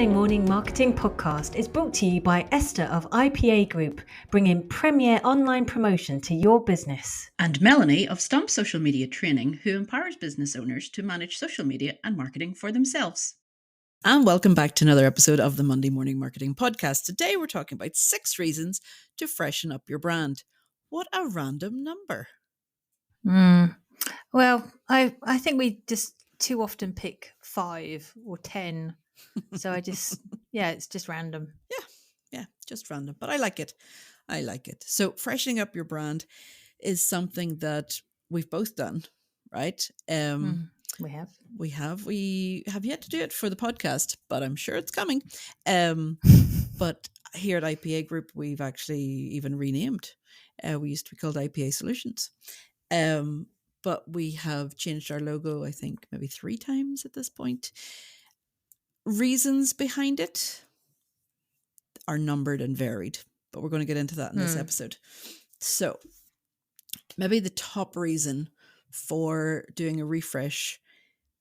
Monday Morning Marketing Podcast is brought to you by Esther of IPA Group, bringing premier online promotion to your business. And Melanie of Stomp Social Media Training, who empowers business owners to manage social media and marketing for themselves. And welcome back to another episode of the Monday Morning Marketing Podcast. Today we're talking about 6 reasons to freshen up your brand. What a random number. Well, I think we just too often pick 5 or 10. So it's just random. Yeah, just random. But I like it. So freshening up your brand is something that we've both done, right? We have. We have yet to do it for the podcast, but I'm sure it's coming. But here at IPA Group, we've actually even renamed. We used to be called IPA Solutions. But we have changed our logo, I think, maybe 3 times at this point. Reasons behind it are numbered and varied, but we're going to get into that in this episode. So maybe the top reason for doing a refresh,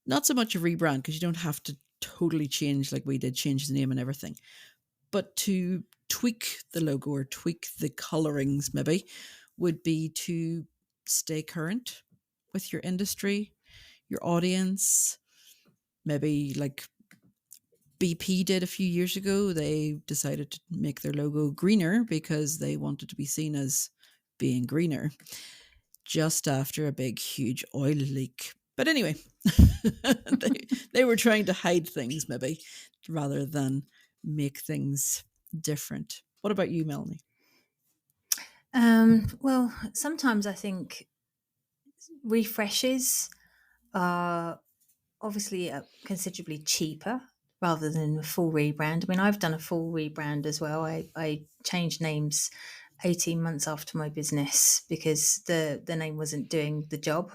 not so much a rebrand, because you don't have to totally change like we did, change the name and everything, but to tweak the logo or tweak the colorings maybe, would be to stay current with your industry, your audience. Maybe like BP did a few years ago, they decided to make their logo greener because they wanted to be seen as being greener just after a big, huge oil leak. But anyway, they were trying to hide things maybe rather than make things different. What about you, Melanie? Well, sometimes I think refreshes are obviously considerably cheaper rather than a full rebrand. I mean, I've done a full rebrand as well. I changed names 18 months after my business because the name wasn't doing the job.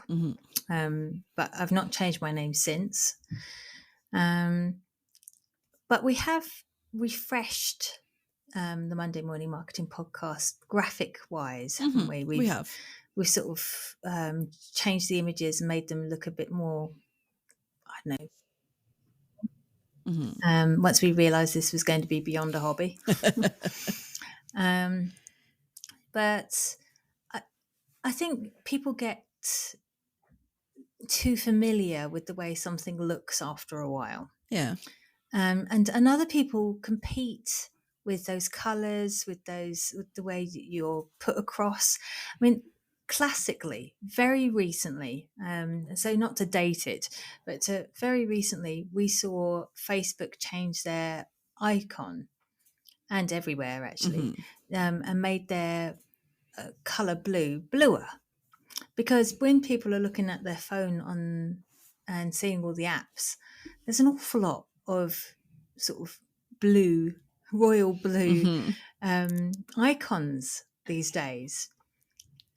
But I've not changed my name since. But we have refreshed the Monday Morning Marketing Podcast graphic-wise, haven't we? We have. We've sort of changed the images and made them look a bit more, I don't know. Once we realised this was going to be beyond a hobby. But I think people get too familiar with the way something looks after a while. Yeah. And other people compete with those colours, with the way that you're put across. I mean, classically, very recently, so not to date it, but very recently, we saw Facebook change their icon, and everywhere actually, and made their colour bluer. Because when people are looking at their phone on and seeing all the apps, there's an awful lot of sort of blue, royal blue icons these days.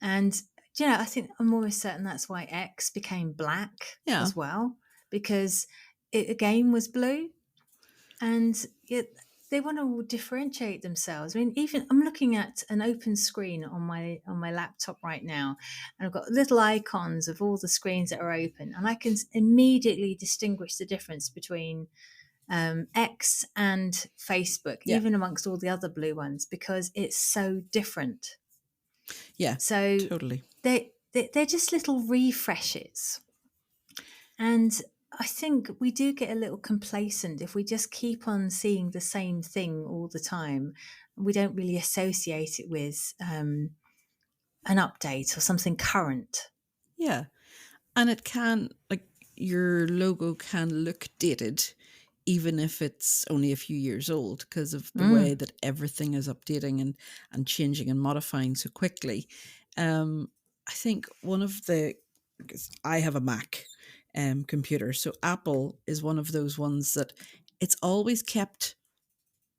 And, I think I'm almost certain that's why X became black as well, because it again was blue. And they want to differentiate themselves. I mean, even I'm looking at an open screen on my laptop right now, and I've got little icons of all the screens that are open, and I can immediately distinguish the difference between X and Facebook, even amongst all the other blue ones, because it's so different. Yeah, so totally. They're just little refreshes, and I think we do get a little complacent if we just keep on seeing the same thing all the time. We don't really associate it with an update or something current. Yeah. And it can, like, your logo can look dated, even if it's only a few years old, because of the way that everything is updating and changing and modifying so quickly. I think because I have a Mac computer, so Apple is one of those ones that it's always kept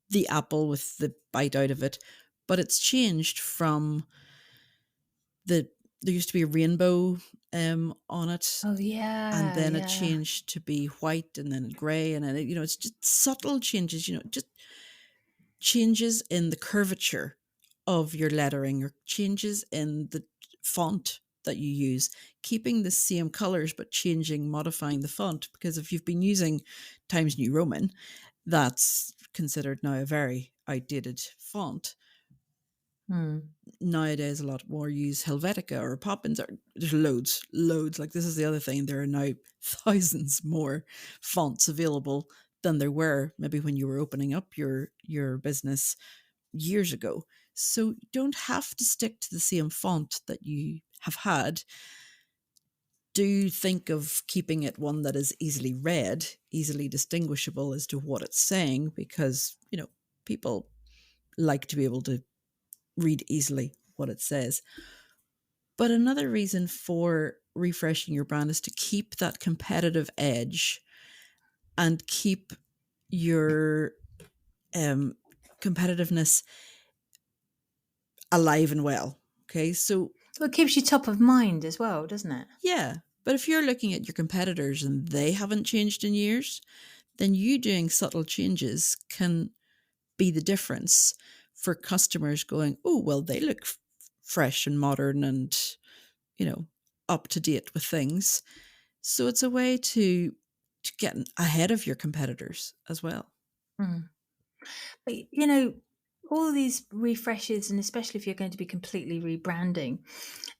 the apple with the bite out of it, but it's changed from there used to be a rainbow on it. Oh yeah. And then it changed to be white, and then grey, and then it's just subtle changes, just changes in the curvature of your lettering or changes in the font that you use, keeping the same colours but modifying the font. Because if you've been using Times New Roman, That's considered now a very outdated font. Mm. Nowadays, a lot more use Helvetica or Poppins. Or there's loads. Like this is the other thing. There are now thousands more fonts available than there were maybe when you were opening up your business years ago. So you don't have to stick to the same font that you have had. Do think of keeping it one that is easily read, easily distinguishable as to what it's saying, because, people like to be able to read easily what it says. But another reason for refreshing your brand is to keep that competitive edge and keep your um, competitiveness alive and well. Okay, so Well, it keeps you top of mind as well, doesn't it? yeah, but if you're looking at your competitors and they haven't changed in years, then you doing subtle changes can be the difference for customers going, oh, well, they look fresh and modern and, you know, up to date with things. So it's a way to get ahead of your competitors as well. Mm. But, all these refreshes, and especially if you're going to be completely rebranding,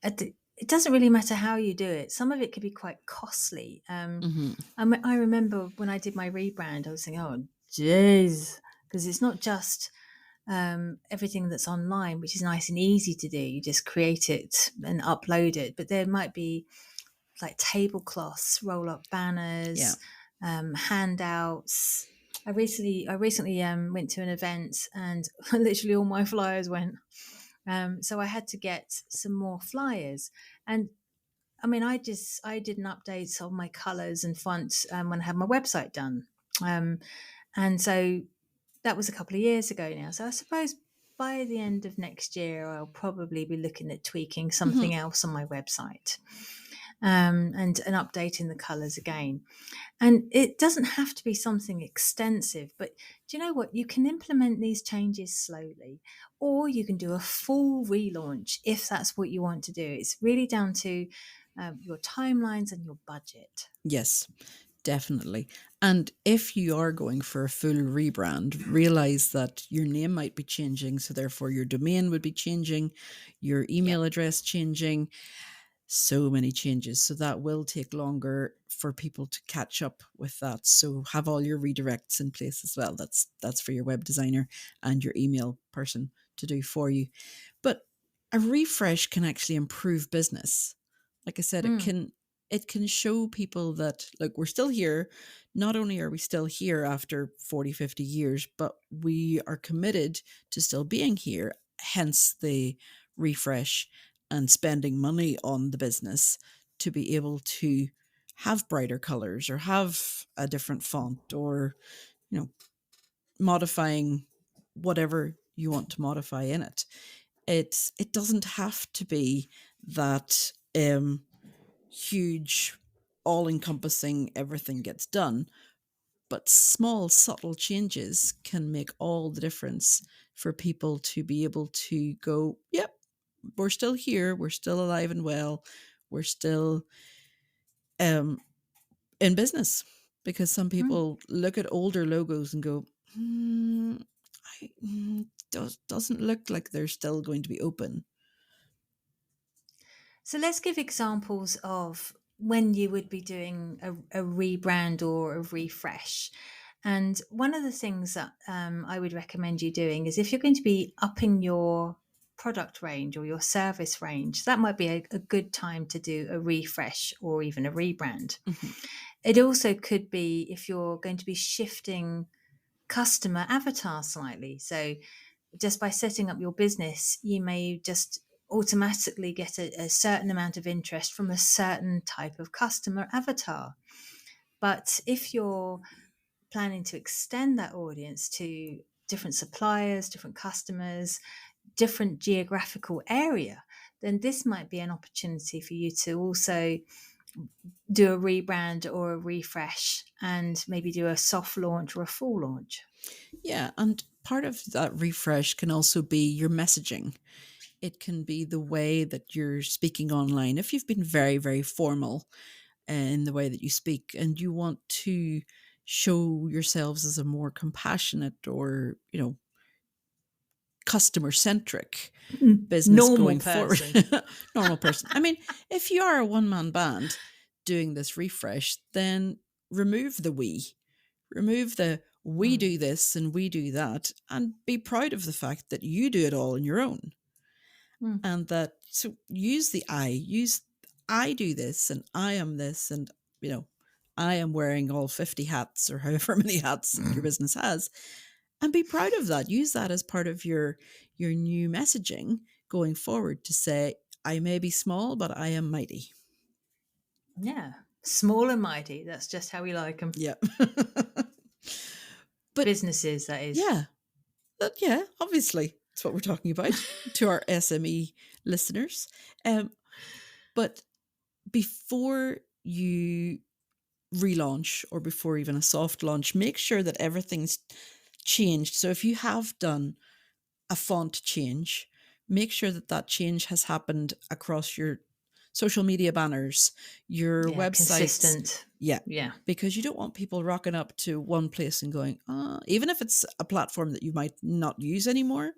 it doesn't really matter how you do it. Some of it could be quite costly. Hmm. I remember when I did my rebrand, I was thinking, oh, jeez, because it's not just everything that's online, which is nice and easy to do. You just create it and upload it. But there might be like tablecloths, roll up Yeah. banners, handouts. I recently went to an event and literally all my flyers went. So I had to get some more flyers. And I mean, I did an update on my colours and fonts when I had my website done, um, and so that was a couple of years ago now. So I suppose by the end of next year, I'll probably be looking at tweaking Hmm. something else on my website, and updating the colours again. And it doesn't have to be something extensive, but do you know what? You can implement these changes slowly, or you can do a full relaunch if that's what you want to do. It's really down to your timelines and your budget. Yes, definitely. And if you are going for a full rebrand, realize that your name might be changing. So, therefore, your domain would be changing, your Yeah. email address changing, so many changes. So, that will take longer for people to catch up with that. So, have all your redirects in place as well. That's for your web designer and your email person to do for you. But a refresh can actually improve business. Like I said, it Mm. can it can show people that, look, we're still here. Not only are we still here after 40, 50 years, but we are committed to still being here, hence the refresh and spending money on the business to be able to have brighter colors or have a different font or, you know, modifying whatever you want to modify in it. It doesn't have to be that huge, all encompassing, everything gets done, but small subtle changes can make all the difference for people to be able to go, yep, we're still here, we're still alive and well, we're still um in business. Because some Mm. people look at older logos and go, hmm, doesn't look like they're still going to be open. So let's give examples of when you would be doing a rebrand or a refresh. And one of the things that I would recommend you doing is if you're going to be upping your product range or your service range, that might be a good time to do a refresh or even a rebrand. Mhm. It also could be if you're going to be shifting customer avatar slightly. So just by setting up your business, you may just automatically get a certain amount of interest from a certain type of customer avatar. But if you're planning to extend that audience to different suppliers, different customers, different geographical area, then this might be an opportunity for you to also do a rebrand or a refresh and maybe do a soft launch or a full launch. Yeah, and part of that refresh can also be your messaging. It can be the way that you're speaking online. If you've been very, very formal in the way that you speak and you want to show yourselves as a more compassionate or, customer centric business Normal going forward. person. Normal person. I mean, if you are a one-man band doing this refresh, then remove the we. Remove the we Mm. do this and we do that, and be proud of the fact that you do it all on your own. Mm. And that, so use the use I do this and I am this, and I am wearing all 50 hats or however many hats your business has, and be proud of that. Use that as part of your new messaging going forward to say, I may be small, but I am mighty. Yeah. Small and mighty. That's just how we like them. Yeah. But Businesses, that is. yeah, obviously that's what we're talking about to our SME listeners. But before you relaunch, or before even a soft launch, make sure that everything's changed. So if you have done a font change, make sure that that change has happened across your social media banners, your Yeah. websites. Consistent. Yeah. Yeah. Because you don't want people rocking up to one place and going, even if it's a platform that you might not use anymore.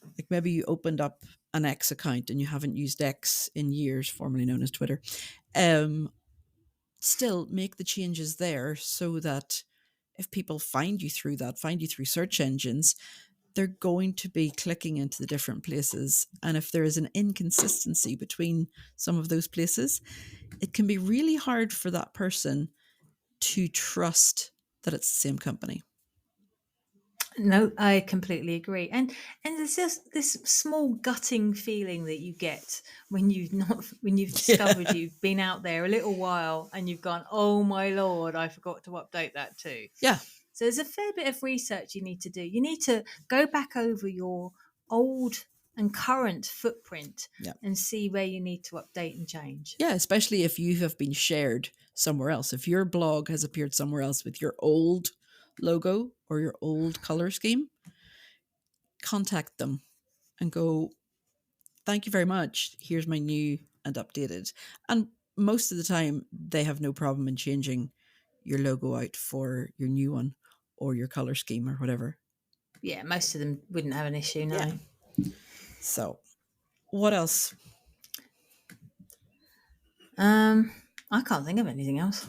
Like maybe you opened up an X account and you haven't used X in years, formerly known as Twitter. Still make the changes there so that if people find you through search engines, they're going to be clicking into the different places. And if there is an inconsistency between some of those places, it can be really hard for that person to trust that it's the same company. No, I completely agree. And there's just this small gutting feeling that you get when you've discovered you've been out there a little while and you've gone, oh my Lord, I forgot to update that too. Yeah. So there's a fair bit of research you need to do. You need to go back over your old and current footprint and see where you need to update and change. Yeah, especially if you have been shared somewhere else. If your blog has appeared somewhere else with your old logo or your old color scheme, contact them and go, thank you very much. Here's my new and updated. And most of the time, they have no problem in changing your logo out for your new one or your color scheme or whatever. Yeah, most of them wouldn't have an issue, no. Yeah. So, what else? I can't think of anything else.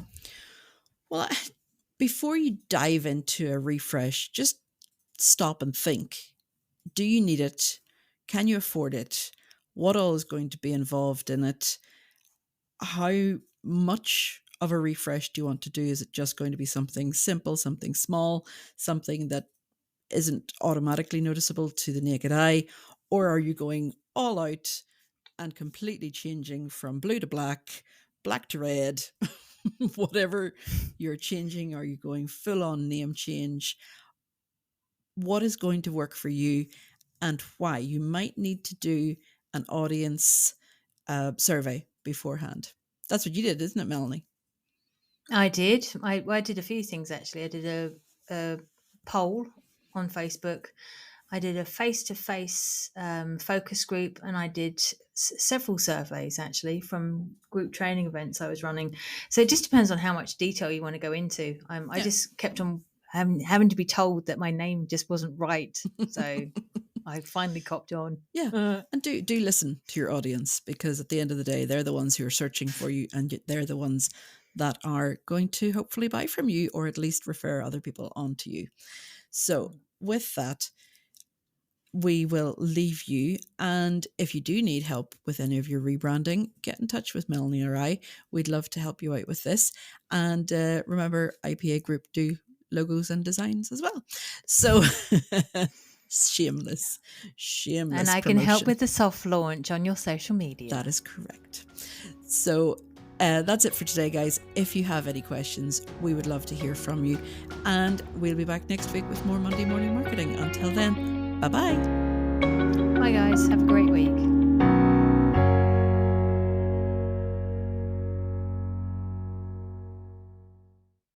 Well, before you dive into a refresh, just stop and think. Do you need it? Can you afford it? What all is going to be involved in it? How much of a refresh do you want to do? Is it just going to be something simple, something small, something that isn't automatically noticeable to the naked eye? Or are you going all out and completely changing from blue to black, black to red, whatever you're changing? Are you going full on name change? What is going to work for you and why? You might need to do an audience survey beforehand. That's what you did, isn't it, Melanie? I did. I did a few things actually. I did a poll on Facebook. I did a face-to-face focus group, and I did several surveys actually from group training events I was running. So it just depends on how much detail you want to go into. I just kept on having to be told that my name just wasn't right. So I finally copped on. Yeah. And do listen to your audience, because at the end of the day, they're the ones who are searching for you, and they're the ones that are going to hopefully buy from you, or at least refer other people on to you. So with that, we will leave you. And if you do need help with any of your rebranding, get in touch with Melanie or I. We'd love to help you out with this. And remember, IPA Group do logos and designs as well. So shameless and I promotion. can help with the soft launch on your social media. That is correct. So that's it for today, guys. If you have any questions, we would love to hear from you. And we'll be back next week with more Monday Morning Marketing. Until then, bye-bye. Bye, guys. Have a great week.